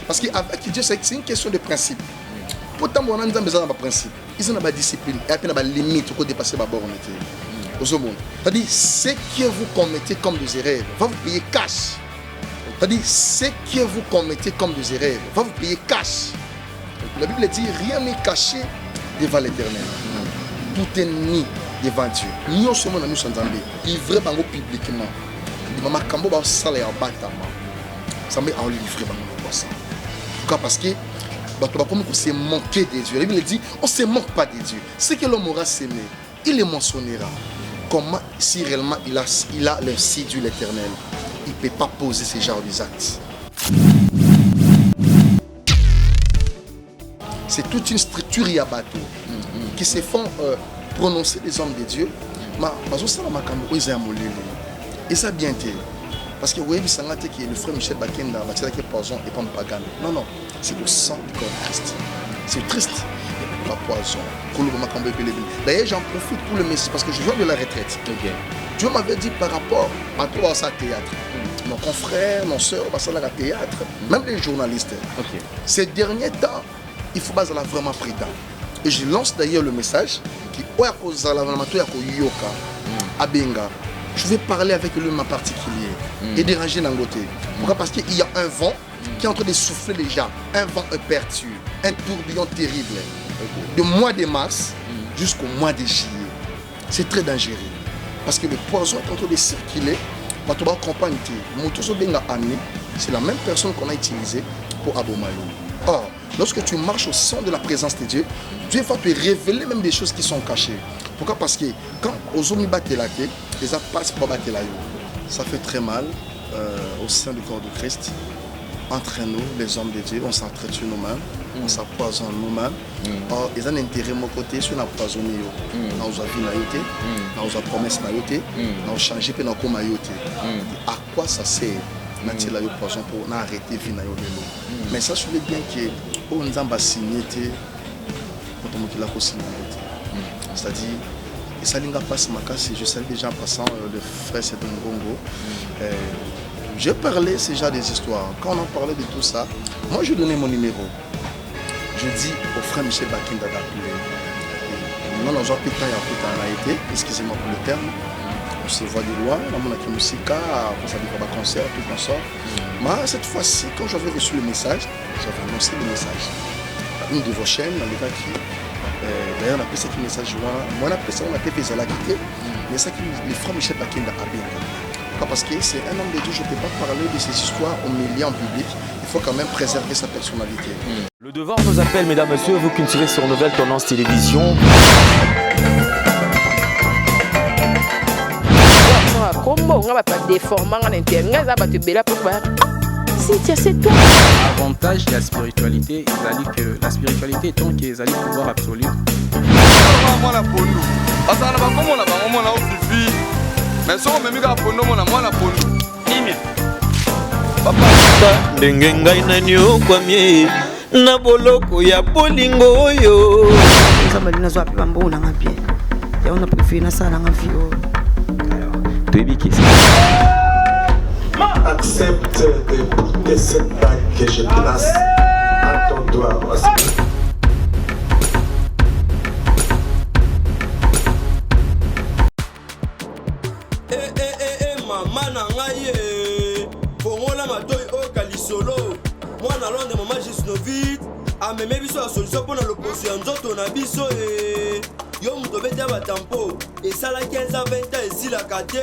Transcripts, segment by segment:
Parce qu'avec Dieu, c'est une question de principe. Pourtant, on a un principe. Ils ont une discipline. Et après, il y a une limite pour dépasser ma borne. C'est-à-dire, ce que vous commettez comme des erreurs va vous payer cash. C'est-à-dire, ce que vous commettez comme des erreurs va vous payer cash. La Bible dit, rien n'est caché devant l'Éternel. Tout est mis devant Dieu. Nous sommes dans nous sommes livrés publiquement. Maman Kambo va saler en bâtiment. Ça met en livré dans ça. Pourquoi? Parce que comme on s'est manqué de Dieu. La Bible dit, on ne se manque pas de Dieu. Ce que l'homme aura semé, il le mentionnera. Comment, si réellement il a le séduit l'Éternel, il ne peut pas poser ce genre d'actes. C'est toute une structure à bateau qui se font prononcer des hommes de Dieu. Et ça bien été. Parce que vous voyez, le frère Michel Bakenda va dire poison et pas pagan. Non, non, c'est le sang du corps de Christ. C'est triste. Pas poison. D'ailleurs, j'en profite pour le message parce que je viens de la retraite. Okay. Dieu m'avait dit par rapport à toi, à ça théâtre. Nos confrères, nos soeurs, à ça théâtre, même les journalistes. Okay. Ces derniers temps, il faut vraiment prudent. Et je lance d'ailleurs le message qui je vais parler avec l'homme en particulier et déranger dans côté. Pourquoi? Parce qu'il y a un vent qui est en train de souffler déjà, un vent imperturbable, un tourbillon terrible. Du mois de mars jusqu'au mois de juillet. C'est très dangereux. Parce que le poison est en train de circuler. C'est la même personne qu'on a utilisée pour Abomayo. Or, lorsque tu marches au sein de la présence de Dieu, Dieu va te révéler même des choses qui sont cachées. Pourquoi? Parce que quand Ozomi bat la quai, les gens passent pour battre la yo. Ça fait très mal au sein du corps de Christ. Entre nous, les hommes de Dieu, on s'entretue nous-mêmes, on s'empoisonne nous-mêmes. Or, ils ont un intérêt de mon côté, si on a empoisonné, on a vie, on a promesse, on a changé, on a comme à quoi ça sert? On a tiré le poison pour arrêter la vie. Mais ça, je veux bien que on a signé c'est-à-dire, et ça n'a pas je sais déjà en passant le frère Sedon Gongo. J'ai parlé ces genre des histoires. Quand on en parlait de tout ça, moi je donnais mon numéro. Je dis au frère Michel Bakenda d'appeler. Non, non, j'ai été, excusez-moi pour le terme. On se voit de loin, on a musique, on s'est dit qu'on va concert, tout comme ça. Mais cette fois-ci, quand j'avais reçu le message, j'avais annoncé le message. Une de vos chaînes, dans les gars qui. D'ailleurs, on a appelé ça qui message. Moi, on a appelé ça, on a appelé ça la quitter. Mais ça qui le frère Michel Bakenda a bien. Parce que c'est un homme de Dieu, je ne peux pas parler de ces histoires au milieu en public. Il faut quand même préserver sa personnalité. Le devoir nous appelle, mesdames, messieurs, vous cultivez sur Nouvelle Tendance Télévision. Avantage de la spiritualité, que la spiritualité étant qu'ils allaient pouvoir absolu. Mais si on me met à pondo, on a moins la pondo. Papa, dengengai na nyo kwa mie na boloko ya bolingo oyo. Nzambalina zo api bambo na ngapie. Ya on a préféré na sala ngafio. Toyebiki. Accepte de porter cette bague que je place à ton doigt. Ameme biso la solution pour la solution nzoto na biso yo muto beta batampo et ça la 15 à 20 ans ici la kate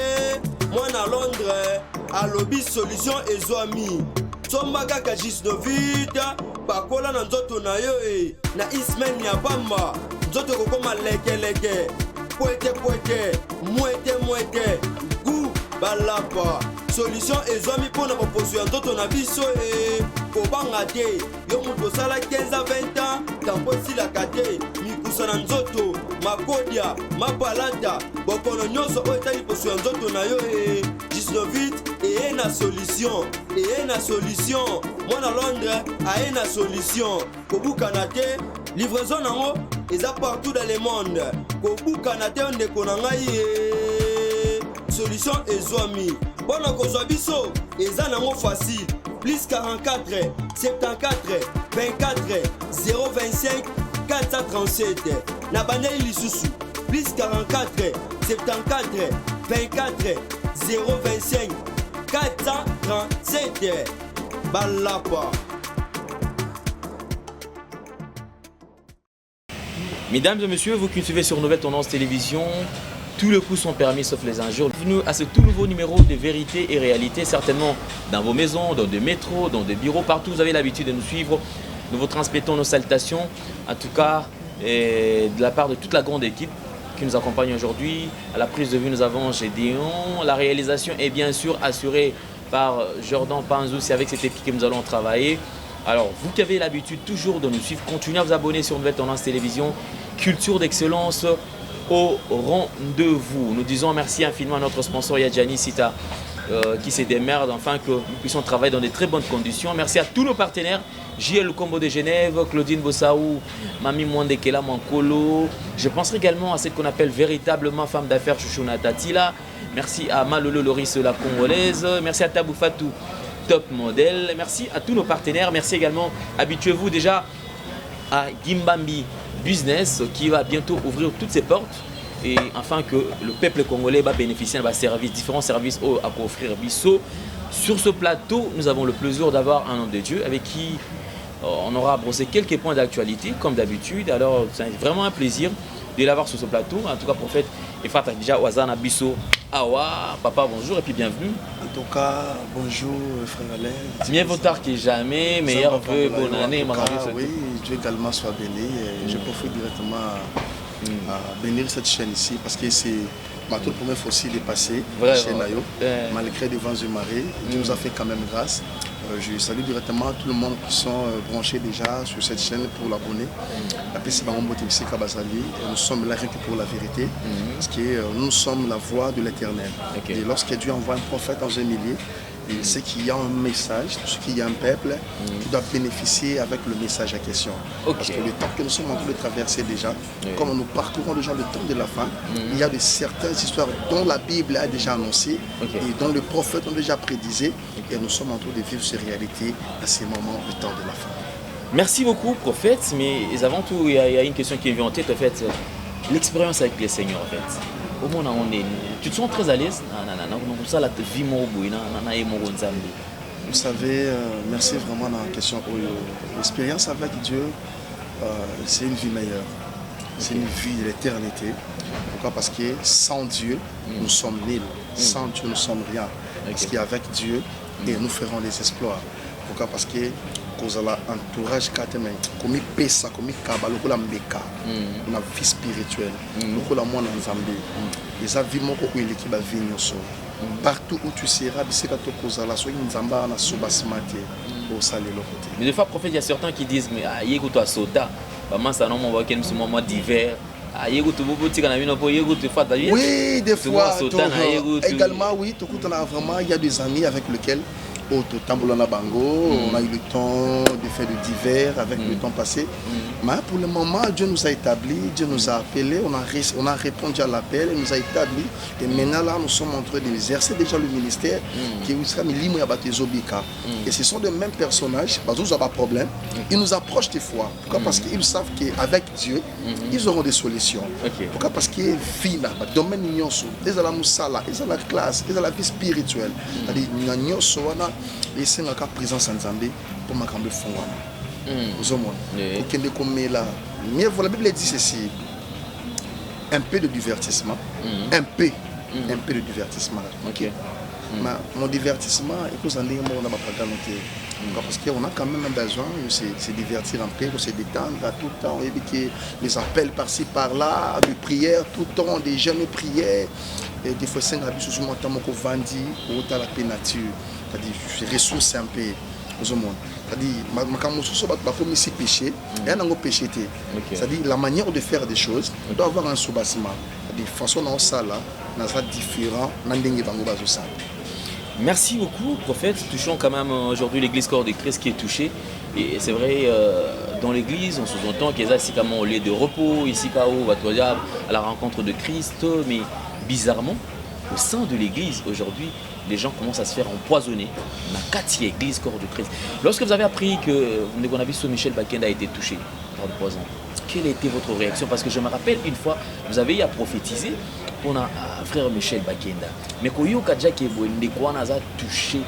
moi na Londres alobi solution ezwami somba kaka jisnovita bakola na nzoto na yo na ismen ya bamba nzoto kokoma leke poete muete gu balapa solution ezwami pona baposo ya nzoto na biso kobanga te yo mutu osala 15 à 20 ans tampo esilaka te mikusa na nzoto makodia mapalata bokono nyonso oyo etali poso ya nzoto na yo 19 eye na solution mwana Londres aye na solution kobukana te livraison nango eza partout dans le monde kobukana te ndeko na ngai solution ezwami mpona kozwa biso eza nango facile plus 44 74 24 025 437 na bandeli lisusu plus 44 74 24 025 437 balapa. Mesdames et messieurs, vous qui nous suivez sur Nouvelle Tendance Télévision, tous les coups sont permis sauf les injures. Bienvenue à ce tout nouveau numéro de Vérité et Réalité, certainement dans vos maisons, dans des métros, dans des bureaux, partout vous avez l'habitude de nous suivre. Nous vous transmettons nos salutations, en tout cas de la part de toute la grande équipe qui nous accompagne aujourd'hui. À la prise de vue, nous avons Gédéon. La réalisation est bien sûr assurée par Jordan Panzou. C'est avec cette équipe que nous allons travailler. Alors, vous qui avez l'habitude toujours de nous suivre, continuez à vous abonner sur Nouvelle Tendance Télévision. Culture d'excellence au rendez-vous. Nous disons merci infiniment à notre sponsor Yadjani Sita qui se démerde afin que nous puissions travailler dans de très bonnes conditions. Merci à tous nos partenaires, JL Combo de Genève, Claudine Bossaou, Mami Mwandekela Mankolo. Je penserai également à celle qu'on appelle véritablement femme d'affaires Chouchouna Tatila. Merci à Malolo Loris la Congolaise. Merci à Tabou Fatou, top modèle. Merci à tous nos partenaires. Merci également, habituez-vous déjà à Gimbambi Business qui va bientôt ouvrir toutes ses portes et afin que le peuple congolais va bénéficier de services, différents services à offrir Bissot. Sur ce plateau, nous avons le plaisir d'avoir un homme de Dieu avec qui on aura brossé quelques points d'actualité comme d'habitude. Alors c'est vraiment un plaisir de l'avoir sur ce plateau. En tout cas, prophète Efata déjà Ouazana Bissot. Awa, papa, bonjour et puis bienvenue. En tout cas, bonjour frère Alain. C'est bien vaut tard que jamais, meilleur vœu, bonne année. Oui, Dieu également soit béni. Je profite directement à bénir cette chaîne ici parce que c'est ma toute première fois aussi dépassée chez Nayo. Malgré des vents et marées, Dieu nous a fait quand même grâce. Je salue directement tout le monde qui sont branchés déjà sur cette chaîne pour l'abonner. Nous sommes là rien que pour la vérité, parce que nous sommes la voix de l'Éternel. Et lorsque Dieu envoie un prophète dans un milieu, il sait qu'il y a un message, qu'il y a un peuple qui doit bénéficier avec le message en question. Parce que le temps que nous sommes en train de traverser déjà, comme nous parcourons déjà le temps de la fin, il y a de certaines histoires dont la Bible a déjà annoncé et dont les prophètes ont déjà prédisé. Et nous sommes en train de vivre ces réalités à ces moments du temps de la fin. Merci beaucoup, prophète. Mais avant tout, il y a une question qui me vient en tête, en fait. L'expérience avec les seigneurs, en fait. Au moment où tu te sens très à l'aise. Vous savez, merci vraiment dans la question. L'expérience avec Dieu, c'est une vie meilleure. C'est une vie de l'éternité. Pourquoi? Parce que sans Dieu, nous sommes nuls. Sans Dieu, nous sommes rien. Parce qu'avec Dieu, et nous ferons des exploits. Pourquoi? Parce que entourage comme pesa comme kaba lokola mbeka na vie spirituelle lokola mwana nzambe eza vie moko eleki ba vie nyoso partout où tu seras biseka to kozala so nzamba na subasima te au salé lokote. Mais des fois prophète, il y a certains qui disent mais yego to asota ba mansa non mo ken ce moment d'hiver. Oui, des fois, également, oui, vraiment, il y a des amis avec lesquels on a eu le temps de faire le divers avec le temps passé. Mais pour le moment, Dieu nous a établis, Dieu nous a appelés, on a répondu à l'appel, il nous a établis. Et maintenant, là, nous sommes en train d'exercer déjà le ministère qui est et ce sont les mêmes personnages, parce qu'ils n'ont pas de problème. Ils nous approchent des fois. Pourquoi? Parce qu'ils savent qu'avec Dieu, ils auront des solutions. Pourquoi? Parce qu'ils vivent dans le domaine de ils ont la moussala, ils ont la classe, ils ont la vie spirituelle. C'est-à-dire, ils sont en présence en Zambie pour ma cambre fond. La Bible dit ceci, un peu de divertissement, un peu de divertissement. Mon divertissement, parce qu'on a quand même besoin de se divertir un peu, de se détendre tout le temps. Les appels par-ci par-là, des prières tout le temps, des jeunes prières. Et des fois, c'est un peu sur mon temps, la paix nature. C'est-à-dire, je ressource un peu. C'est-à-dire, la manière de faire des choses doit avoir un soubassement. C'est-à-dire, façon dans ça là, différent. Merci beaucoup, prophète. Touchons quand même aujourd'hui l'église Corps de Christ qui est touchée. Et c'est vrai, dans l'église, on sous-entend qu'il y a ici comme un lieu de repos, ici à la rencontre de Christ. Mais bizarrement, au sein de l'église aujourd'hui, les gens commencent à se faire empoisonner. On a 4 églises corps de Christ. Lorsque vous avez appris que Ndegonabiso Michel Bakenda a été touché par le poison, quelle était votre réaction? Parce que je me rappelle une fois, vous avez eu à prophétiser pour un frère Michel Bakenda. Mais quand il y a déjà touché,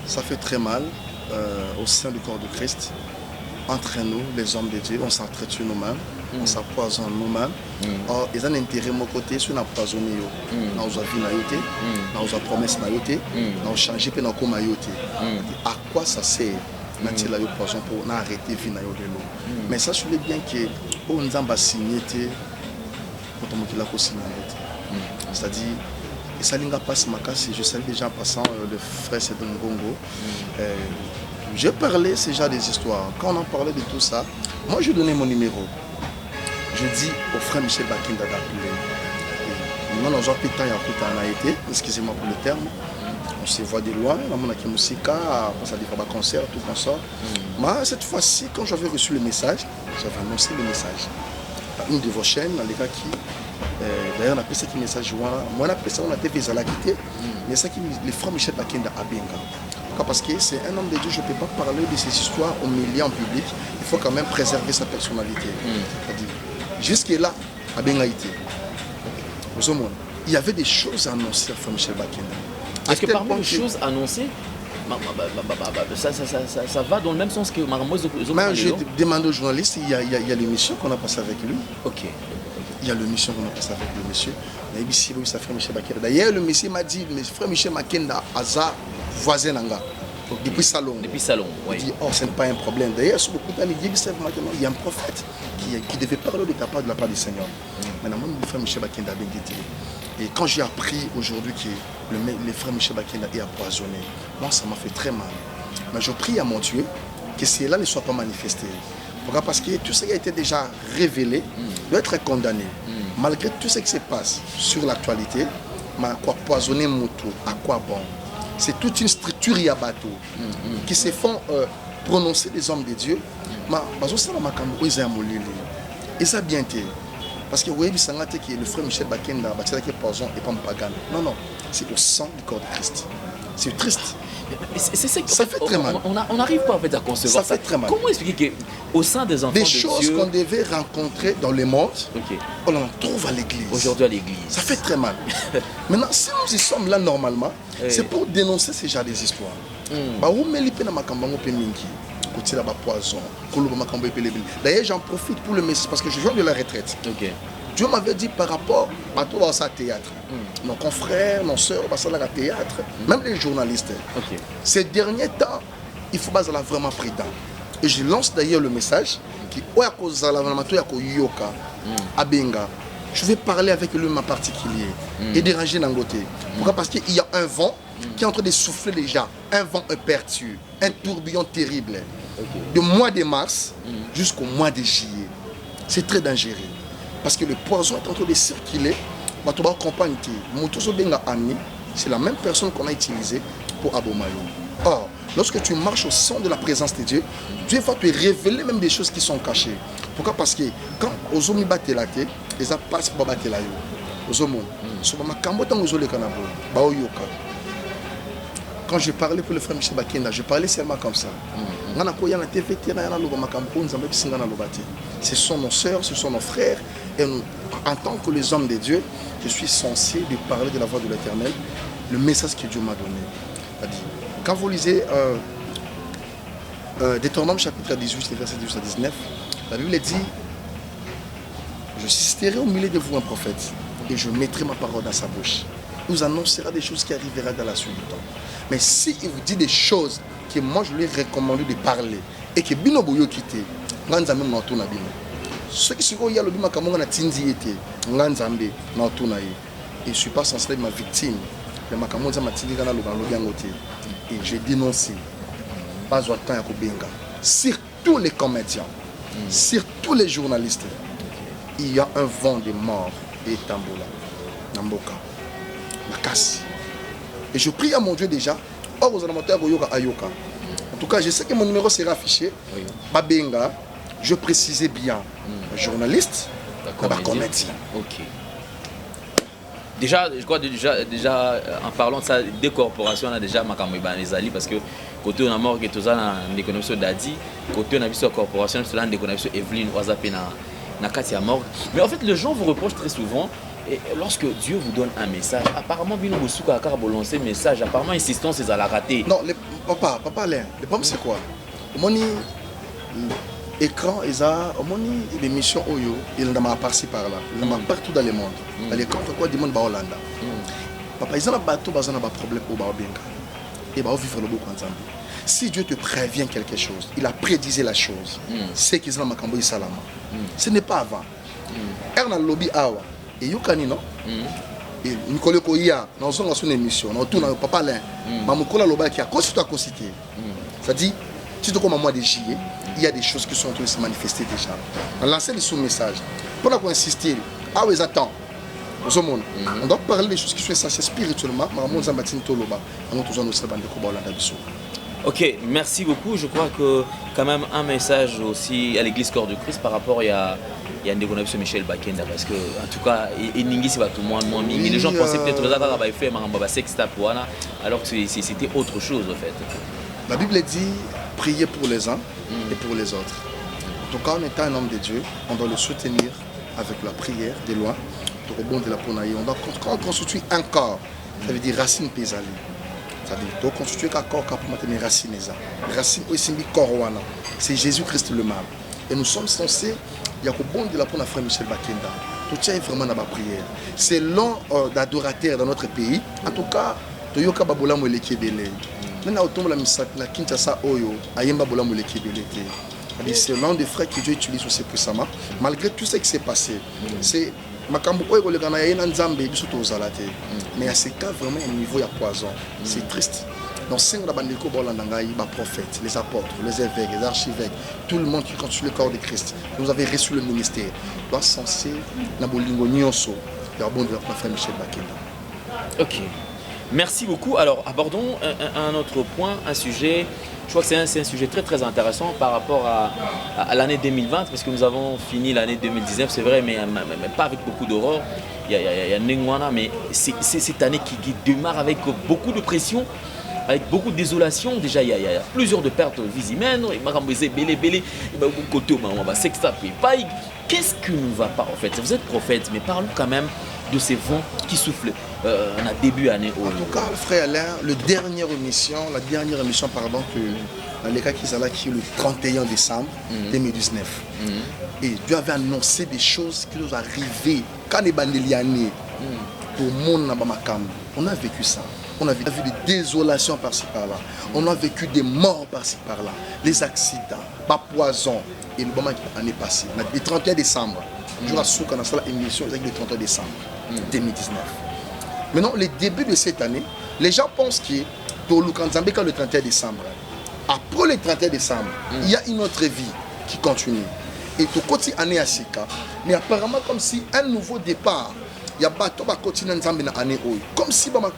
ça fait très mal au sein du corps de Christ. Entre nous, les hommes de Dieu, on s'entretue nous-mêmes, on s'empoisonne nous-mêmes. Or, ils ont un intérêt de mon côté, si on a empoisonné, on a vie, on a promesse, on a changé, on a comme à quoi ça sert? On a poison pour arrêter la vie de l'eau. Mais ça, je voulais bien que on a signé c'est-à-dire, et ça n'a pas je savais déjà en passant le frère Cédon Ngongo. J'ai parlé ces gens des histoires. Quand on en parlait de tout ça, moi je donnais mon numéro. Je dis au frère Michel Bakenda d'appeler. Nous avons été, excusez-moi pour le terme. On se voit de loin, on a musique, ça dit pas concert, tout comme ça. Mais cette fois-ci, quand j'avais reçu le message, j'avais annoncé le message à une de vos chaînes, dans les cas qui. D'ailleurs, on a appelé ce message, moi on a appelé ça, on a été à la quitter, mais c'est le frère Michel Bakenda à Benga. Parce que c'est un homme de Dieu, je ne peux pas parler de ces histoires au milieu en public, il faut quand même préserver sa personnalité. Jusque-là, à Bengaïté, il y avait des choses à annoncer à frère Michel Bakenda. Est-ce que parmi les choses annoncées, ça va dans le même sens que Maramoise? Je demande aux journalistes, il y a l'émission qu'on a passée avec lui. Ok. Il y a l'émission qu'on a passée avec le monsieur. Frère Michel Bakenda. D'ailleurs, le monsieur m'a dit, mais frère Michel Bakenda, Aza, voisin Nanga. Depuis Salon. Oui. Il dit, oh, ce n'est pas un problème. D'ailleurs, sur beaucoup de temps, il y a un prophète qui devait parler de ta part, de la part du Seigneur. Maintenant, le frère Michel Bakenda a bien dit. Et quand j'ai appris aujourd'hui que le frère Michel Bakenda est empoisonné, moi, ça m'a fait très mal. Mais je prie à mon Dieu que cela ne soit pas manifesté. Pourquoi? Parce que tout ce qui a été déjà révélé doit être condamné. Malgré tout ce qui se passe sur l'actualité, mais à quoi poisonner Moutou, à quoi bon? C'est toute une structure yabato qui se font prononcer des hommes de Dieu. Mais et ça bien été. Parce que vous voyez, que le frère Michel Bakenda a poison et pas pagan. Non, non, c'est au sang du corps de Christ. C'est triste. Ça fait très mal. On n'arrive pas en fait à concevoir ça. Ça fait très mal. Comment expliquer qu'au sein des enfants de Dieu... Des choses qu'on devait rencontrer dans le monde, on en trouve à l'église. Aujourd'hui à l'église. Ça fait très mal. Maintenant, si nous y sommes là normalement, c'est pour dénoncer ces genres d'histoires. D'ailleurs, j'en profite pour le message parce que je viens de la retraite. Dieu m'avait dit par rapport à tout ça théâtre. Nos confrères, nos soeurs, ça là théâtre, même les journalistes. Ces derniers temps, il faut pas être vraiment prudent. Et je lance d'ailleurs le message qui je vais parler avec lui en particulier et déranger Nangote. Pourquoi? Parce qu'il y a un vent qui est en train de souffler déjà, un vent impertueux, un tourbillon terrible. Du mois de mars jusqu'au mois de juillet. C'est très dangereux. Parce que le poison est en train de circuler. C'est la même personne qu'on a utilisée pour Abomayo. Or, lorsque tu marches au son de la présence de Dieu, Dieu va te révéler même des choses qui sont cachées. Pourquoi? Parce que quand Ozomi bat la tête, les passe pour battre la yo. Ozomo, quand je parlais pour le frère Michel Bakenda, je parlais seulement comme ça. Ce sont nos soeurs, ce sont nos frères. Et nous, en tant que les hommes de Dieu, je suis censé de parler de la voix de l'Éternel, le message que Dieu m'a donné. Quand vous lisez Deutéronome chapitre 18, verset 18 à 19, la Bible dit, je susciterai au milieu de vous un prophète et je mettrai ma parole dans sa bouche. Il vous annoncera des choses qui arriveront dans la suite du temps. Mais s'il vous dit des choses que moi je lui ai recommandé de parler et que Bino Boyo quitte, ceux qui sont là, je ne suis pas censé être ma victime. Et j'ai dénoncé. Pas autant à Kobenga. Surtout les comédiens, surtout les journalistes. Il y a un vent de mort et Tambola, Namboka, Makasi. Et je prie à mon Dieu déjà. Or, aux amateurs Ayoka. En tout cas, je sais que mon numéro sera affiché. Babenga, je précisais bien. Journaliste, comédien. Déjà, je crois déjà en parlant de ça, des corporations, on a déjà Makambo Ibanezali parce que côté on a mort que tout ça dans l'économie d'Adi, côté on a vu sur la corporation, c'est là l'économie Evelyne Oazape na Katia mort. Mais en fait, les gens vous reprochent très souvent. Et lorsque Dieu vous donne un message, apparemment, Bino Bousouka a lancé un message, apparemment, insistance, c'est à la rater. Non, papa Alain, le problème c'est quoi? Au moment écran, au moment l'émission Oyo, il y a par-ci par-là, il y a partout dans le monde. Dans les camps, quoi, du monde, Hollande. Papa, ils ont un bateau, ils ont un problème au Baobenga. Et ils vont vivre le beau ensemble. Si Dieu te prévient quelque chose, il a prédisé la chose, c'est qu'ils ont un Makambo Salama. Ce n'est pas avant. Erna Lobby Awa. Et Yukani, non? Et Nicolas Koya, dans son émission, on tourne avec Papa Alain, Mamukola Loba qui a constitué à concité. C'est-à-dire, si tu comme moi de juillet, il y a des choses qui sont en train de se manifester déjà. On lance des sous-messages. Pour insister, ah oui, attends. On doit parler des choses qui sont essentielles spirituellement. Ok, merci beaucoup. Je crois que quand même un message aussi à l'église Corps de Christ par rapport à un déconnexion Michel Bakenda parce que en tout cas les gens pensaient peut-être alors que c'était autre chose en fait. La Bible dit prier pour les uns et pour les autres. En tout cas, en étant un homme de Dieu, on doit le soutenir avec la prière de loin. On doit constituer un corps, ça veut dire racine pésalée. C'est-à-dire constituer un corps pour maintenir racine. Racine aussi corps, c'est Jésus-Christ le mal. Et nous sommes censés, il y a bon de la pour frère Michel Bakenda. Tout ça est vraiment dans la prière. C'est l'un d'adorateurs dans notre pays. En tout cas, Toyoka Babola Molekebele. Maintenant, au la Misat, la Kinshasa Oyo, Ayemba Bola Molekebele. C'est l'un des frères que Dieu utilise aussi puissamment. Malgré tout ce qui s'est passé, c'est Makambo Oyo le Ghana y a un Zambé du surtout aux alatés. Mais à ces cas vraiment un niveau il y a poison. C'est triste. Donc cinq d'abandiko bolandangaï, les prophètes, les apôtres, les évêques, les archevêques, tout le monde qui constitue le corps de Christ. Vous avez reçu le ministère. Doit censé la bolingo nyonso. Il y a bon de la frère Michel Bakenda. Ok. Merci beaucoup. Alors abordons un autre point, un sujet. Je crois que c'est un sujet très très intéressant par rapport à l'année 2020 parce que nous avons fini l'année 2019, c'est vrai, mais pas avec beaucoup d'horreur. Il y a Nengwana, mais c'est cette année qui démarre avec beaucoup de pression, avec beaucoup de désolation. Déjà, il y a plusieurs de pertes de vies humaines. Qu'est-ce qui ne va pas en fait? Vous êtes prophète, mais parlons quand même de ces vents qui soufflent en début d'année. En tout cas, frère Alain, la dernière émission, que dans les cas qui sont là, qui est le 31 décembre 2019. Et Dieu avait annoncé des choses qui nous arrivaient quand les bandelianés, pour le monde, on a vécu ça. On a vu des désolations par-ci par-là. On a vécu des morts par-ci par-là. Les accidents, pas poison. Et le moment qui est passé, le 31 décembre, jour à Souk, on a fait l'émission avec le 31 décembre 2019. Maintenant, le début de cette année, les gens pensent que pour le 31 décembre, après le 31 décembre, il y a une autre vie qui continue. Et tout côté année à Sika, mais apparemment comme si un nouveau départ, il y a bateau qui continue dans l'année. Comme si on a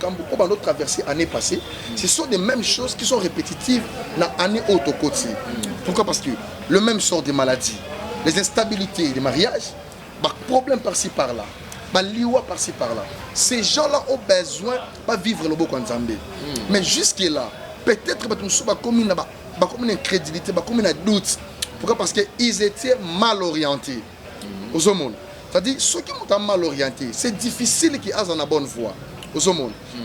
traversé l'année passée, ce sont des mêmes choses qui sont répétitives dans l'année autre côté. Pourquoi? Parce que le même sort de maladies, les instabilités des mariages, les problèmes par-ci par-là, les liwa par-ci par-là. Ces gens-là ont besoin de vivre le beau Nzambé. Mais jusque-là, peut-être que nous avons comme une incrédulité, comme un doute. Pourquoi? Parce qu'ils étaient mal orientés. C'est-à-dire, ceux qui sont mal orientés, c'est difficile qu'ils aient la bonne voie.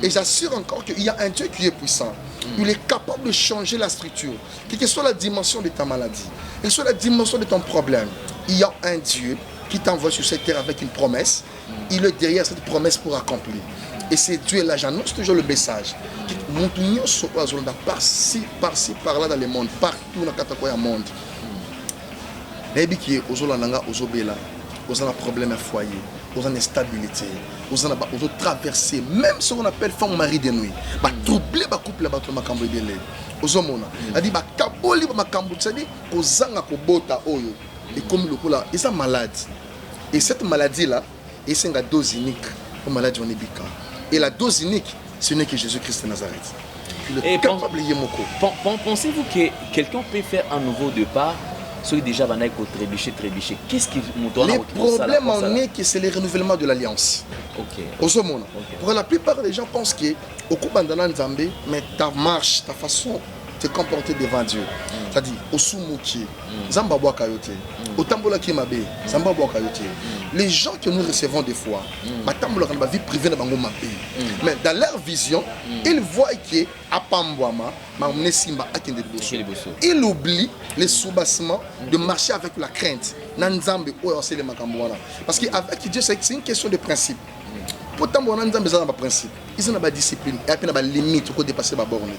Et j'assure encore qu'il y a un Dieu qui est puissant. Il est capable de changer la structure. Quelle que soit la dimension de ta maladie, quelle que soit la dimension de ton problème, il y a un Dieu qui t'envoie sur cette terre avec une promesse. Il est derrière cette promesse pour accomplir. Et c'est Dieu là, j'annonce toujours le message. Par-ci, par-là dans le monde, partout dans le monde. Vous avez un problème à foyer, vous avez une instabilité, vous avez traversé, même ce qu'on appelle femme mari de nuit, troubler le couple, vous avez vous avez et comme le coup là, ils sont malades. Et cette maladie-là, c'est une dose unique pour maladie onébika. Et la dose unique, ce n'est que Jésus-Christ de Nazareth. Pensez-vous que quelqu'un peut faire un nouveau départ ceux déjà va trébucher. Qu'est-ce qui les problèmes en est que c'est le renouvellement de l'alliance. Ok. Pour la plupart des gens pensent que au coup bandana Nzambe, mais ta marche, ta façon de te comporter devant Dieu. C'est-à-dire, au soumouki, Zamba boa kayote, au tambola ki mabe, Zamba boa kayote. Les gens que nous recevons des fois, ma tambola kan ba vie privée na bango mabe. Mais dans leur vision, ils voient que à Pambouama, ma simba akende bosso. Ils oublient les soubassements de marcher avec la crainte. Nanzambe ou aussi les makambouana. Parce qu'avec Dieu, c'est une question de principe. Pourtant, on a un principe. Ils ont une discipline. Et puis, il y a une limite pour dépasser la borne.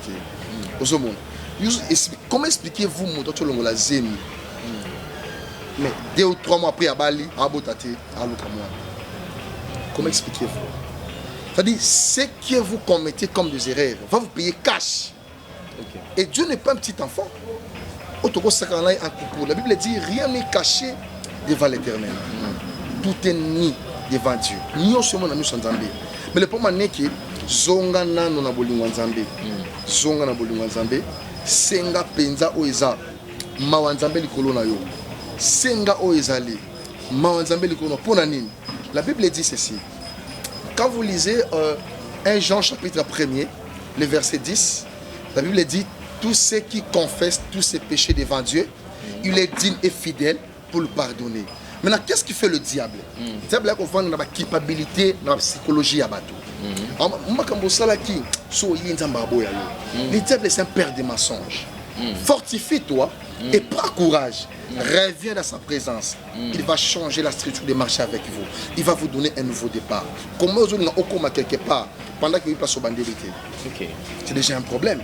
Comment expliquez-vous mon la zemi? Mais 2 ou 3 mois après, à Bali, à Botate, à l'autre mois. Comment expliquez-vous? C'est-à-dire, ce que vous commettez comme des erreurs va vous payer cash. Et Dieu n'est pas un petit enfant. La Bible dit rien n'est caché devant l'Éternel. Tout est ni devant Dieu. Nous sommes en Nzambe. Mais le problème est que zonga nano na bolingo Nzambe. Zonga na bolingo Nzambe. Senga penza oeza mawa Nzambe likolo na yo. Senga oezali mawa Nzambe likolo pona nini. La Bible dit ceci. Quand vous lisez 1 Jean chapitre 1er, le verset 10, la Bible dit tous ceux qui confessent tous ses péchés devant Dieu, il est digne et fidèle pour le pardonner. Maintenant, qu'est-ce qui fait le diable? Le diable a une culpabilité dans la psychologie à bateau. Le diable, c'est un père des mensonges. Fortifie-toi et prends courage. Reviens dans sa présence. Il va changer la structure de marcher avec vous. Il va vous donner un nouveau départ. Comment vous avez quelque part pendant qu'il passe au bandérité? C'est déjà un problème.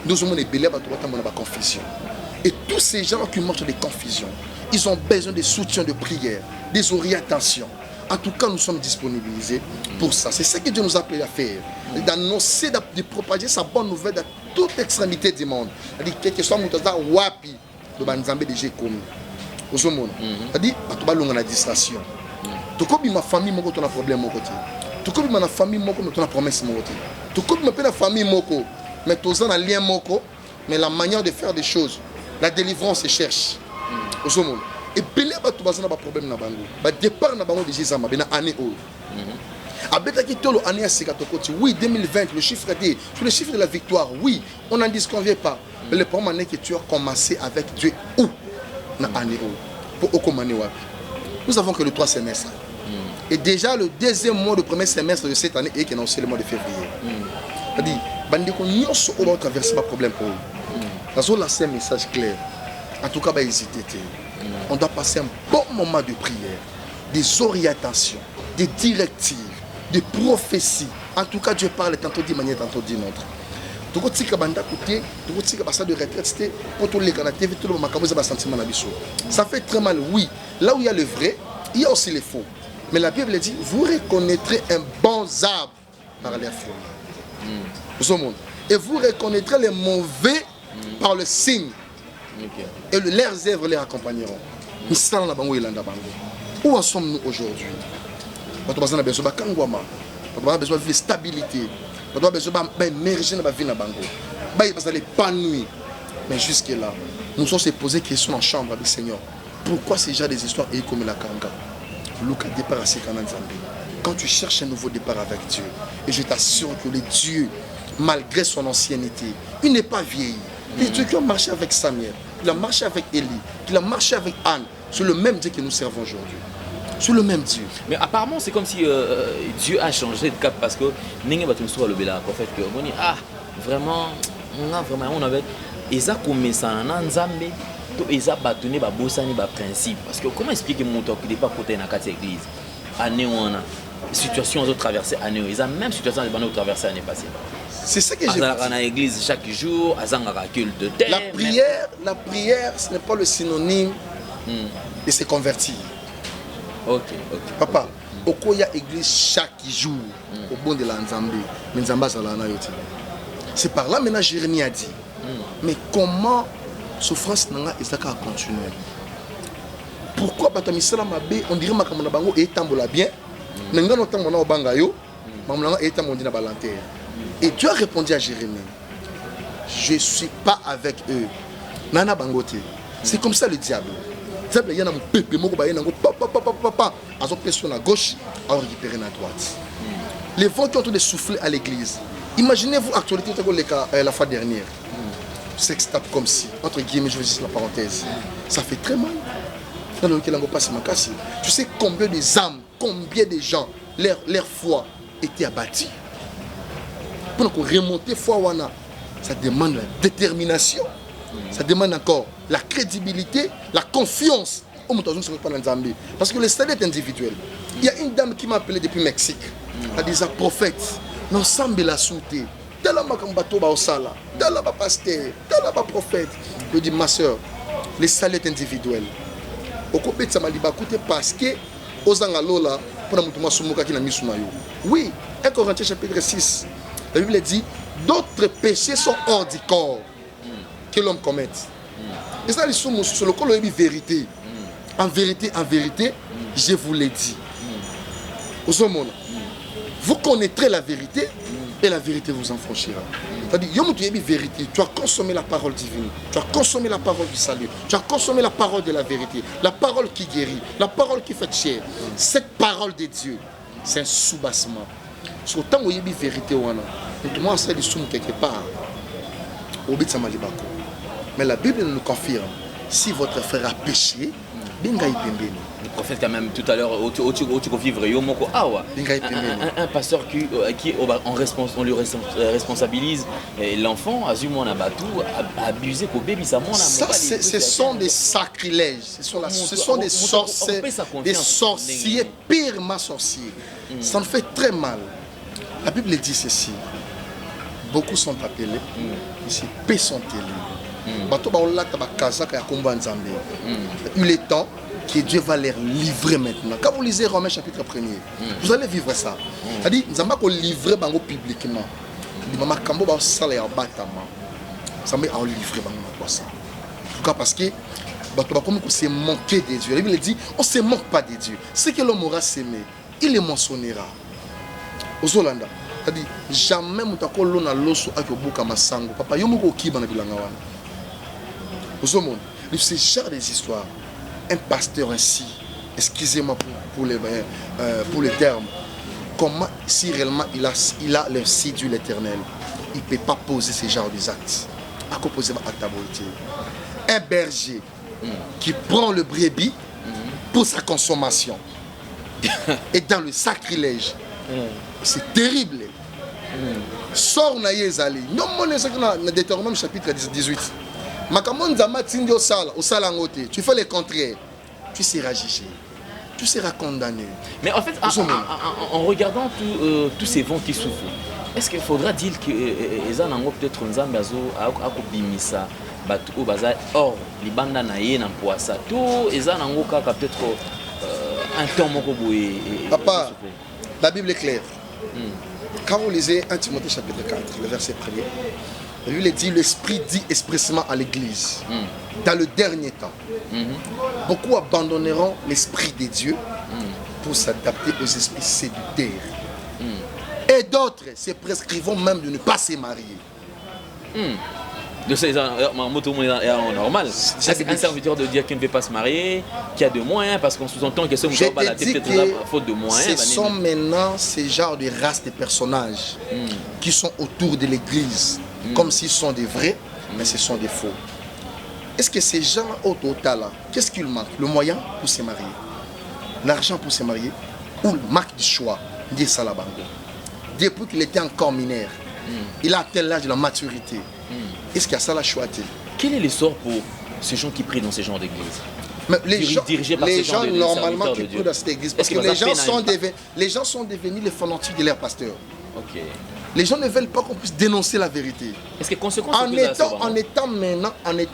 Nous sommes des bélèves à la confusion. Et tous ces gens qui marchent des confusions, ils ont besoin de soutien, de prière, des orientations. En tout cas, nous sommes disponibilisés pour ça. C'est ce que Dieu nous a appelé à faire. D'annoncer, de propager sa bonne nouvelle dans toute extrémité du monde. C'est-à-dire, quel que soit mon temps, wapi, de Banzambe déjà commis. C'est-à-dire, tu vas la distraction. Tu connais ma famille, moi, tu as un problème, mon côté. Tu connais ma famille, moi, tu as une promesse, mon côté. Tu connais ma famille, moi, mais tu as un lien, mais la manière de faire des choses, la délivrance se cherche. Et puis, tu as un problème dans bango. Le départ dans bango de Jésus, c'est une année. Oui, 2020, le chiffre est sur le chiffre de la victoire, oui, on n'en disconvient pas. Mais le problème est que tu as commencé avec Dieu où? Nous avons que le 3 semestres. Et déjà le deuxième mois, le premier semestre de cette année, et qui est aussi le mois de février. C'est-à-dire, on va traverser un problème pour eux. Nous avons lancé un message clair. En tout cas, on doit passer un bon moment de prière, des orientations, des directives, des prophéties. En tout cas, Dieu parle tantôt d'une manière, tantôt d'une autre. Ça fait très mal, oui. Là où il y a le vrai, il y a aussi les faux. Mais la Bible dit, vous reconnaîtrez un bon arbre par les fruits. Et vous reconnaîtrez les mauvais par le signe. Et leurs œuvres les accompagneront. Où en sommes-nous aujourd'hui? Nous avons besoin de stabilité. Nous avons besoin d'émerger dans la vie. Nous avons besoin d'épanouir. Mais jusque-là, nous sommes posés des questions en chambre avec le Seigneur. Pourquoi ces gens des histoires et comme la Kanga? Quand tu cherches un nouveau départ avec Dieu, et je t'assure que le Dieu, malgré son ancienneté, il n'est pas vieilli. Le Dieu qui a marché avec Samuel, il a marché avec Élie, il a marché avec Anne, c'est le même Dieu que nous servons aujourd'hui. C'est le même Dieu. Mais apparemment, c'est comme si Dieu a changé de cap parce que Ninge va toujours le béla. En fait, que on dit ah vraiment, on avait Eza comme ça en Nzambe, to Eza bâtonné ba bossani ba principe. Parce que comment expliquer mon temps qu'il n'est pas côté dans la quatre église. Année où on a situation aux autres traversées année où Eza même situation les banaux traversées l'année passée. C'est ça que j'ai dit. Dans l'église chaque jour, Azanga culte de terre. La prière, ce n'est pas le synonyme de se convertir. Ok. Papa, Okoya église chaque jour au bon de la Nzambe, mais Nzamba Zalana Yoti. C'est par là maintenant Jérémie a dit. Mais comment souffrance nanga ezaka a continuer? Pourquoi Batamisala Mabe on dirait makamona bango et tambola bien, mais ngano tambona obanga yo, mamlanga et tambondi na balanter. Et Dieu a répondu à Jérémie, je ne suis pas avec eux. Nana bangote. C'est comme ça le diable. Le diable, il y a un peuple, il y a un pression à gauche, à récupérer à droite. Les vents qui ont en train de souffler à l'église. Imaginez-vous l'actualité la fois dernière. Sextape comme si, entre guillemets, je veux dire la parenthèse. Ça fait très mal. Tu sais combien des âmes, combien de gens, leur foi était abattie. Pour remonter foi wana, ça demande la détermination, ça demande encore la crédibilité, la confiance. Parce que le salut est individuel. Il y a une dame qui m'a appelé depuis le Mexique. Elle disait prophète, l'ensemble de la sauté. Talaba kambato ba osala, talaba pasteur, talaba prophète. Je dis ma soeur, le salut est individuel. Okopet ça m'a dit parce que ozanga lola pour mutuma sumuka ki na misu na yo. Oui, 1 Corinthiens chapitre 6. La Bible dit d'autres péchés sont hors du corps que l'homme commette. Et ça les sous sur le corps le vérité. En vérité, je vous l'ai dit. Vous connaîtrez la vérité et la vérité vous en franchira. C'est-à-dire, vérité, tu as consommé la parole divine, tu as consommé la parole du salut, tu as consommé la parole de la vérité, la parole qui guérit, la parole qui fait chair. Cette parole de Dieu, c'est un soubassement. Sur le temps où il y a une vérité, on a fait des soums quelque part. Mais la Bible nous confirme, si votre frère a péché, le prophète quand même tout à l'heure un pasteur qui on lui responsabilise l'enfant abusé ça ce sont des sacrilèges, ce sont des sorciers purement sorciers. Ça nous fait très mal. La Bible dit ceci, beaucoup sont appelés, peu sont élus. Il est temps que Dieu va les livrer maintenant. Quand vous lisez Romains chapitre 1er, vous allez vivre ça. C'est-à-dire, nous allons livrer publiquement. Maman Kambo va saler en bâtiment. Ça met en livrer pour ça. Pourquoi? Parce que comme on s'est manqué de Dieu. La Bible dit, on ne se manque pas de Dieu. Ce que l'homme aura sémé, il le mentionnera. Aux Hollandais, c'est-à-dire, jamais mutako lona loso akobuka masango. Papa, yomoko kiba na bilanga wana. Aux hommes, c'est genre des histoires. Un pasteur ainsi, excusez-moi pour les termes, comment si réellement il a leur séduit l'éternel, il ne peut pas poser ce genre d'actes. À quoi poser acte. Un berger qui prend le brebis pour sa consommation et dans le sacrilège, c'est terrible. Sors na yezali. Non mon na Deutéronome chapitre 18. Tu fais le contraire, tu seras jugé, tu seras condamné. Mais en fait, en regardant tous ces vents qui soufflent, est-ce qu'il faudra dire que les gens ont peut-être un zambazo à bimisa batu baza or libanda na ye na poisa tout les gens ont peut-être un temps moko boye. Papa, la Bible est claire. Quand vous lisez 1 Timothée chapitre 4, le verset 1er, la Bible dit, l'Esprit dit expressément à l'Église, dans le dernier temps, beaucoup abandonneront l'Esprit de Dieu pour s'adapter aux esprits séducteurs. Et d'autres se prescrivont même de ne pas se marier. De ces normal. C'est un serviteur de dire qu'il ne veut pas se marier, qui a de moyens, parce qu'on sous-entend que ce je te dis que faute de moyens. Ce sont maintenant ces genres de races de personnages qui sont autour de l'église, comme s'ils sont des vrais, mais ce sont des faux. Est-ce que ces gens au total, qu'est-ce qu'il manque? Le moyen pour se marier, l'argent pour se marier, ou le marque du choix de Salabango. Depuis qu'il était encore mineur, il a atteint l'âge de la maturité. Est-ce qu'il y a ça la choix? Quel est le sort pour ces gens qui prient dans ces genres d'église? Les gens normalement qui prient dans cette église, parce que les gens sont devenus les fanatiques de leur pasteur. Okay. Les gens ne veulent pas qu'on puisse dénoncer la vérité. Est-ce que conséquence en étant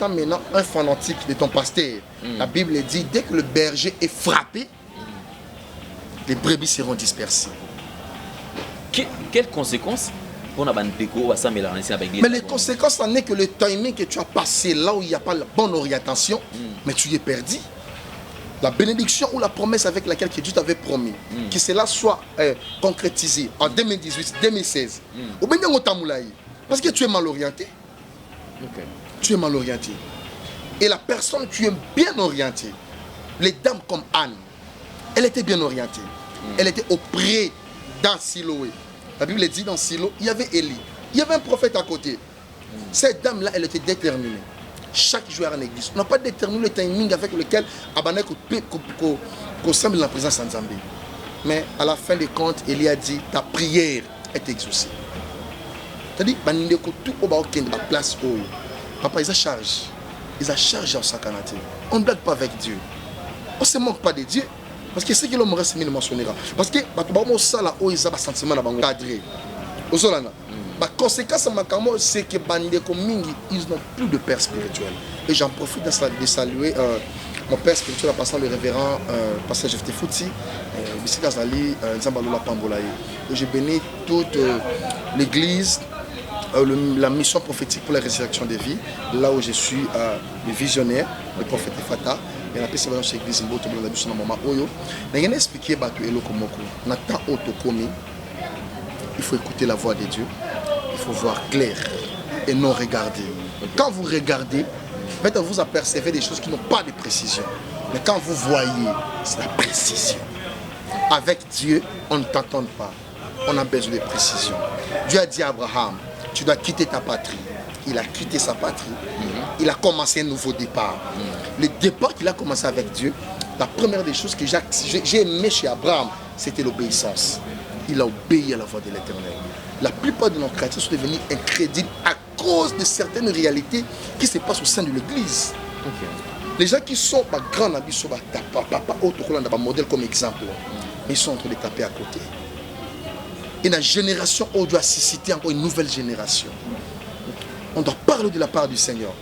maintenant un fanatique de ton pasteur, la Bible dit, dès que le berger est frappé, les brebis seront dispersées. Quelles conséquences? Mais les conséquences en est que le timing que tu as passé là où il n'y a pas la bonne orientation, mais tu y es perdu. La bénédiction ou la promesse avec laquelle Dieu t'avait promis, que cela soit concrétisé en 2018, 2016, parce que tu es mal orienté. Tu es mal orienté. Et la personne qui est bien orientée, les dames comme Anne, elle était bien orientée. Elle était auprès dans Siloé. La Bible dit dans Silo, il y avait Élie. Il y avait un prophète à côté. Cette dame-là, elle était déterminée. Chaque jour en église. On n'a pas déterminé le timing avec lequel Abanek semble dans la présence de Nzambe. Mais à la fin des comptes, Élie a dit, ta prière est exaucée. C'est-à-dire, tout au la place où papa, ils ont charge. Ils ont charge en sacanate. On ne blague pas avec Dieu. On ne se moque pas de Dieu. Parce que ce que l'homme reste mentionnera. Parce que ils ont un sentiment cadré. La conséquence c'est que ils n'ont plus de père spirituel. Et j'en profite de saluer mon père spirituel en passant le révérend pasteur Jefté Fouti, Bissi Kazali, Nzambalola Pambolaye. J'ai béni toute l'église, la mission prophétique pour la résurrection des vies, là où je suis le visionnaire, le prophète Fata. Et la paix chez l'église, il faut écouter la voix de Dieu. Il faut voir clair et non regarder. Quand vous regardez, peut-être vous apercevez des choses qui n'ont pas de précision. Mais quand vous voyez, c'est la précision. Avec Dieu, on ne t'entend pas. On a besoin de précision. Dieu a dit à Abraham, tu dois quitter ta patrie. Il a quitté sa patrie. Il a commencé un nouveau départ. Le départ qu'il a commencé avec Dieu, la première des choses que j'ai aimé chez Abraham, c'était l'obéissance. Il a obéi à la voix de l'Éternel. La plupart de nos chrétiens sont devenus incrédules à cause de certaines réalités qui se passent au sein de l'église. Les gens qui sont grands, ils sont modèle comme exemple, mais ils sont en train de taper à côté. Et la génération, on doit susciter encore une nouvelle génération. On doit parler de la part du Seigneur.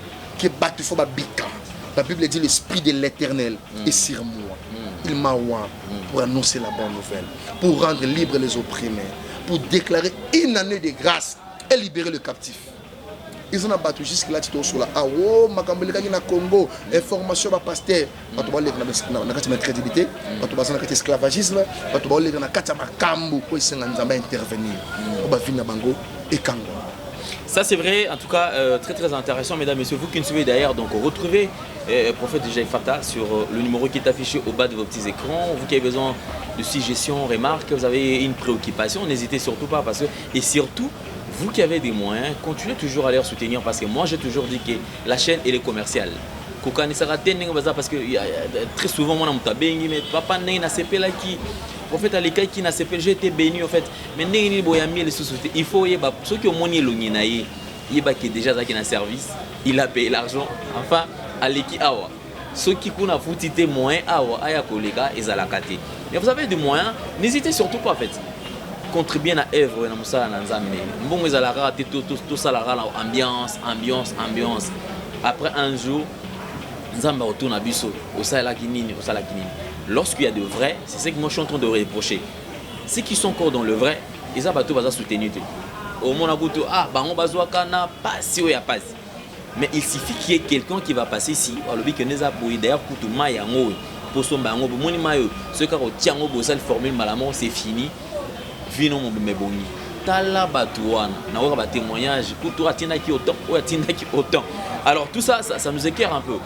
La Bible dit l'Esprit de l'Éternel est sur moi. Il m'a oint pour annoncer la bonne nouvelle, pour rendre libres les opprimés, pour déclarer une année de grâce et libérer le captif. Ils ont battu jusque-là, tu sur la oh, na Congo, information va pasteur, pas tu vas aller dans la crédibilité, pas tu vas aller dans l'esclavagisme, pas tu vas aller dans la makambu, pour essayer d'intervenir, pour venir bango et kango. Ça c'est vrai, en tout cas très très intéressant, mesdames et messieurs. Vous qui nous suivez d'ailleurs, donc retrouvez Prophète DJ Fata sur le numéro qui est affiché au bas de vos petits écrans. Vous qui avez besoin de suggestions, remarques, vous avez une préoccupation, n'hésitez surtout pas parce que, et surtout, vous qui avez des moyens, continuez toujours à les soutenir parce que moi j'ai toujours dit que la chaîne elle est commerciale. Parce que très souvent, moi je suis mais papa n'a pas là qui. En fait, à l'école qui n'a pas j'ai été béni en fait. Mais il faut ceux qui ont monnaie il est déjà dans un service, il a payé l'argent. Enfin, à l'équipe awa. Ceux qui ont foutu moyens awa, aya kolega et zalakate. Mais vous avez des moyens, n'hésitez surtout pas en fait. Contribuer à l'œuvre de Moussa Nanzame. Bon, ils allaient tout ça, ambiance. Après un jour, Nzamba retourne à Bisso, au Salakinini. Lorsqu'il y a de vrai, c'est ce que moi je suis en train de reprocher. Ceux qui sont encore dans le vrai, ils ont tout soutenu. Au moins, on va pas si ou pas. Mais il suffit qu'il y ait quelqu'un qui va passer ici. D'ailleurs, pour son bango, ceux qui ont cette formule malamon, c'est fini. Vino mon boni. Tala batouana, na waka témoignage, pour atina qui autant, ou atina qui autant. Alors tout ça, ça nous éclaire un peu.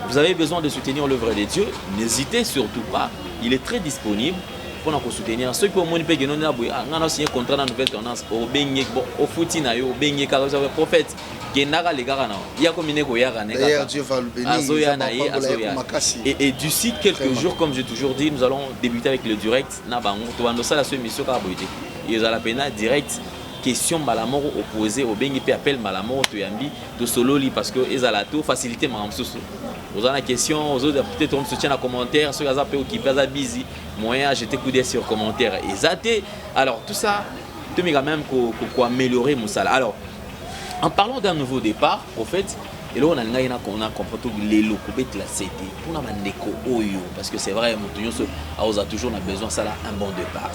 Vous avez besoin de soutenir l'œuvre de Dieu, n'hésitez surtout pas. Il est très disponible pour nous soutenir. Ceux qui ont monté que nous avons signé un contrat dans la nouvelle tendance, au Bengue, au Foutina, au Bengue, car vous avez prophète. D'ailleurs, Dieu va le bénir. Et d'ici quelques jours, comme j'ai toujours dit, nous allons débuter avec le direct. Ils ont la peine direct. Question Malamoro opposée au Bengi appelle Malamoro Toyambi de Sololi parce que ils ont la tout facilité Mamsoussou. Vous avez la question, vous autres peut-être on soutient en commentaire, ceux qui ont occupé à busy, moyen à jeter coup d'œil sur commentaire et zaté. Alors tout ça, tout le même qu'on améliorer mon salaire. Alors en parlant d'un nouveau départ, au fait, et là on a compris les locaux bêtes la CD pour la mandeko oyo parce que c'est vrai, on a toujours besoin ça là un bon départ.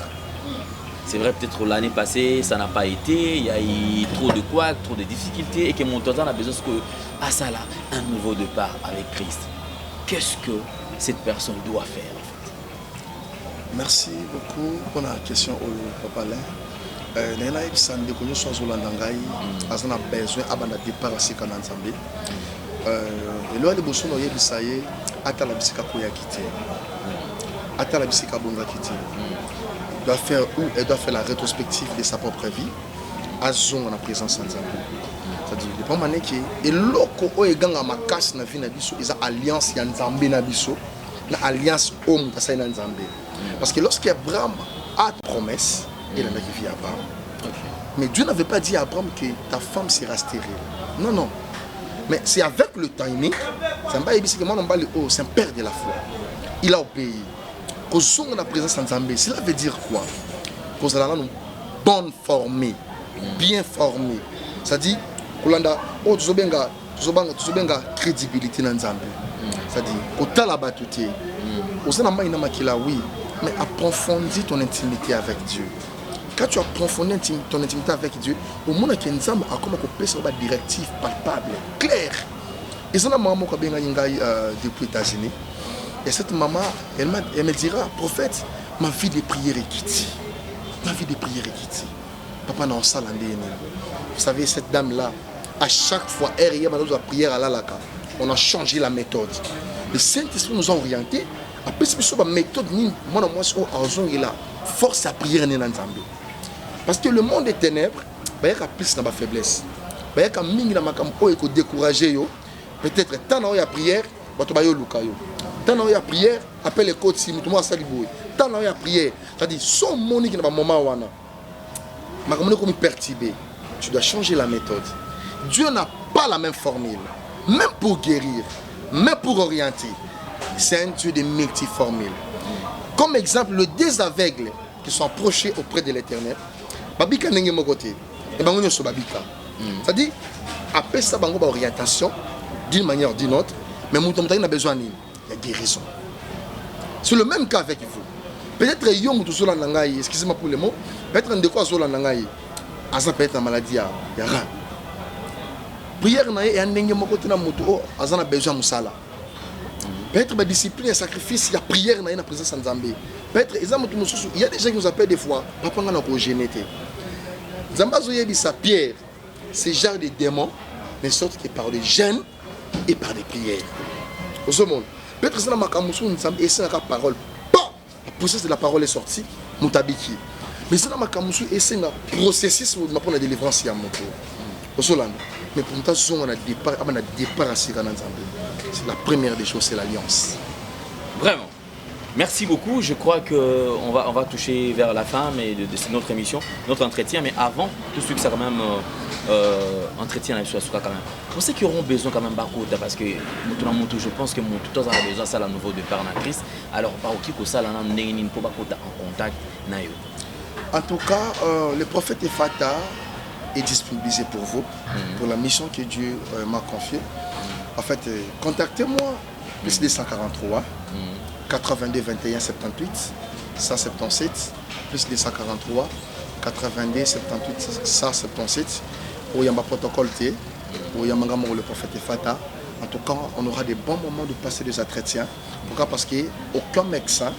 C'est vrai, peut-être l'année passée, ça n'a pas été, il y a eu trop de couacs, trop de difficultés et que mon tonton a besoin de ça là, un nouveau départ avec Christ. Qu'est-ce que cette personne doit faire en fait? Merci beaucoup pour la question au Papa Alain. Nena Ipsan de connu soit Zolandangai, a besoin de départ à Sikanan Zambé. eloko liboso na oyebisa ye atala bisika koyaki te atala bisika bongaki te elle doit faire la rétrospective de sa propre vie azonga na présence ya nzambe c'est-à-dire le point mané ke eloko oyo eganga makasi na vie na biso eza alliance ya nzambe na biso na alliance oyo moto asali na nzambe parce que lorsque Abraham a promesse il en a qui vit Abraham mais Dieu n'avait pas dit à Abraham que ta femme sera stérile non mais c'est avec le timing c'est un père de la foi il a obéi kozonga na présence ya nzambe cela veut dire quoi kozala nanu bonne formée bien formé c'est-à-dire kolanda o tozobenga crédibilité na nzambe c'est-à-dire kotala bato te ozana mai na makila oui mais approfondis ton intimité avec Dieu quand tu approfondis ton intimité avec Dieu au monde que nzambe akoma kopesa ba directive palpable clair et ça na maman ko benga ngai depuis États-Unis et cette maman elle me dira prophète ma vie de prière est quittée ma vie de prière est quittée papa na osala ndeni vous savez cette dame là à chaque fois la prière à l'alaka on a changé la méthode le Saint-Esprit nous a orientés après c'est une méthode ni moi il a force à prier en Nzambe parce que le monde des ténèbres il y a plus dans ma faiblesse il y a mingi na makambo ko décourager yo peut-être tant na ya prière bato ba yo luka yo tant na ya prière appelle les codes si mutumo asali boy tant na ya prière c'est-à-dire son monique na moment wana comme perturbé, tu dois changer la méthode. Dieu n'a pas la même formule, même pour guérir, même pour orienter. C'est un Dieu de multiformules. Comme exemple, les deux aveugles qui sont approchés auprès de l'Éternel, Babika n'est pas côté, et Bangonio sur Babika. C'est-à-dire, après ça, Bango orientation, d'une manière ou d'une autre, mais Moutomta a besoin d'une guérison. C'est le même cas avec vous. Peut-être Yom Tousola Nangaï, excusez-moi pour le mot, peut-être un de quoi Zola Nangaï, Asa peut être la maladie, Yara. Prière Naï et un dengue Mokotina Moto, Azana besoin Moussala. Peut-être la discipline et sacrifice, il y a prière Naï, la présence en Zambé. Peut-être, il y a des gens qui nous appellent des fois, Papa n'a pas génété. Zambazo Yebisa Pierre, c'est genre de démons, mais sorte que par des jeûnes et par des prières. Au ce monde, peut-être que c'est la Makamousou, et c'est la parole. Le processus de la parole est sorti, Moutabiki. Mais c'est dans ma camoufle et c'est un processus pour la délivrance à mon tour. Mais pour nous, on a départ à Sirana Nzambe. C'est la première des choses, c'est l'alliance. Vraiment. Merci beaucoup. Je crois qu'on va toucher vers la fin de notre émission, notre entretien. Mais avant, tout ce que ça quand même entretien avec soi quand même. On sait qu'ils auront besoin quand même de parce que je pense que tout a besoin ça à nouveau de par la Christ. Alors par qui que ça là en contact nayo. En tout cas, le prophète Efata est disponible pour vous, pour la mission que Dieu m'a confiée. En fait, contactez-moi, plus 243 82 21 78 177, plus 243 82 78 177 pour y avoir protocole T, pour y avoir le prophète Efata. En tout cas, on aura des bons moments de passer des entretiens. Pourquoi? Parce qu'aucun médecin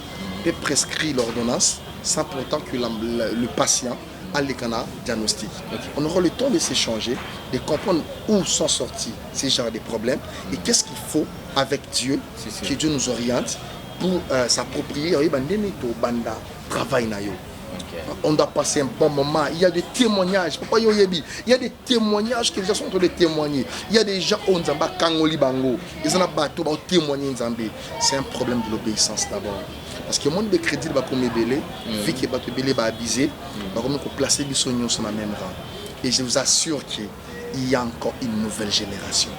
peut prescrire l'ordonnance sans pourtant que le patient a les canaux diagnostiques. On aura le temps de s'échanger, de comprendre où sont sortis ces genres de problèmes et qu'est-ce qu'il faut avec Dieu, que Dieu nous oriente pour s'approprier travail. On doit passer un bon moment. Il y a des témoignages. Il y a des témoignages que les gens sont en train de témoigner. Il y a des gens qui ont Kangoli Bango. Ils ont témoigné. C'est un problème de l'obéissance d'abord. Parce que le monde de crédit va comme belé, vu que le belé va abuser, va comme placer les soignants sur la même rang. Et je vous assure qu'il y a encore une nouvelle génération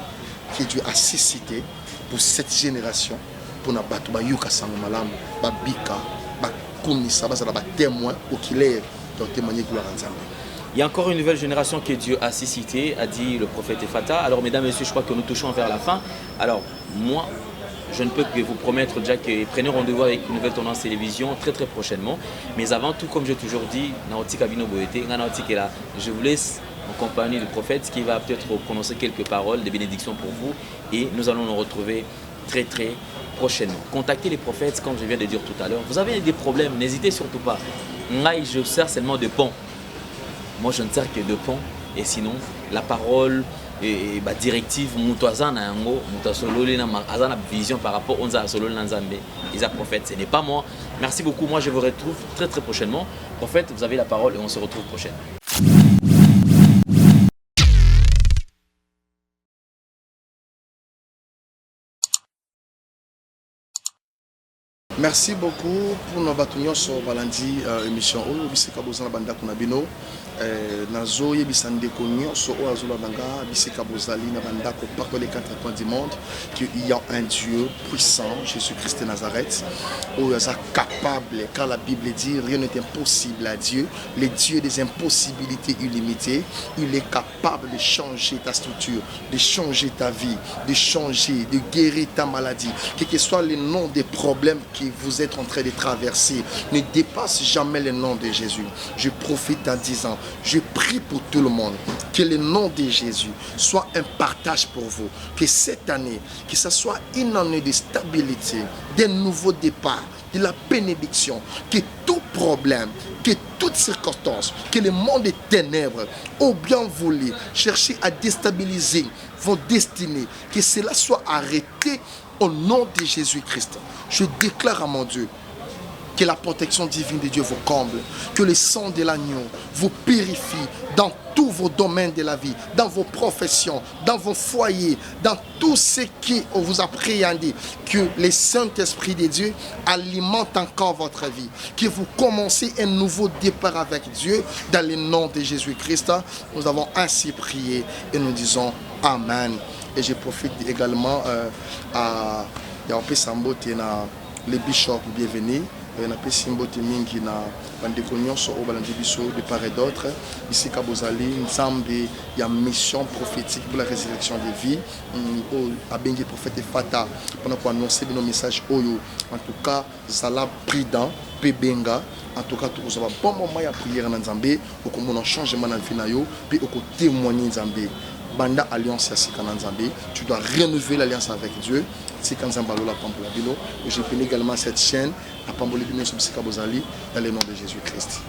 que Dieu a suscité pour cette génération pour na batu ba yuka sango malamu ba bika ba kumisa ba za ba témoin oculaire donc témoigner gloire à Nzambe. Il y a encore une nouvelle génération que Dieu a suscité, a dit le prophète Efata. Alors mesdames et messieurs, je crois que nous touchons vers la fin. Alors moi, je ne peux que vous promettre déjà que prenez rendez-vous avec une nouvelle tendance télévision très prochainement. Mais avant tout, comme j'ai toujours dit, je vous laisse en compagnie du prophète qui va peut-être prononcer quelques paroles de bénédiction pour vous. Et nous allons nous retrouver très prochainement. Contactez les prophètes comme je viens de dire tout à l'heure. Vous avez des problèmes, n'hésitez surtout pas. Je sers seulement de pont. Moi je ne sers que de pont. Et sinon, la parole directive mutu aza na yango mutu asololi na aza na vision par rapport onza asololi na nzambe ils a prophète ce n'est pas moi. Merci beaucoup, moi je vous retrouve très prochainement. Prophète, vous avez la parole et on se retrouve prochainement. Merci beaucoup pour nos bâtons sur Balandi émission. Oyo bisika bozana banda kuna bino nazo yebisande konyo so azola banga bisika bozali na banda ko partout les quatre coins du monde qu'il y a un Dieu puissant, Jésus-Christ de Nazareth, où est capable, car la Bible dit rien n'est impossible à Dieu, le Dieu des impossibilités illimitées, il est capable de changer ta structure, de changer ta vie, de changer, de guérir ta maladie, quel que soit le nom des problèmes que vous êtes en train de traverser, ne dépasse jamais le nom de Jésus. Je profite en disant, je prie pour tout le monde, que le nom de Jésus soit un partage pour vous, que cette année, que ce soit une année de stabilité, d'un nouveau départ, de la bénédiction, que tout problème, que toute circonstance, que le monde des ténèbres, au bien voulu, chercher à déstabiliser vos destinées, que cela soit arrêté au nom de Jésus-Christ. Je déclare à mon Dieu que la protection divine de Dieu vous comble, que le sang de l'agneau vous purifie dans tous vos domaines de la vie, dans vos professions, dans vos foyers, dans tout ce qui vous appréhendez, que le Saint-Esprit de Dieu alimente encore votre vie, que vous commencez un nouveau départ avec Dieu dans le nom de Jésus-Christ. Nous avons ainsi prié et nous disons Amen. Et je profite également à Yaopé Sambote na le bishop bienvenue. On a pu Simbote mingi na bandeko nyonso o balandi biso de part et d'autre ici kabozali nzambe ya mission prophétique pour la résurrection des vies o abengi prophète Fata pour annoncer nos messages oyo en tout cas zala prudent pebenga en tout cas tout ça va bon moment ya prière na nzambe pour que mon changement na vie na yo puis au témoigner nzambe banda alliance ya sikana nzambe tu dois renouveler l'alliance avec Dieu. C'est quand Zambalola Pambola Bilo. Je bénis également cette chaîne à Pambola Bino Subsika Bozali dans le nom de Jésus-Christ.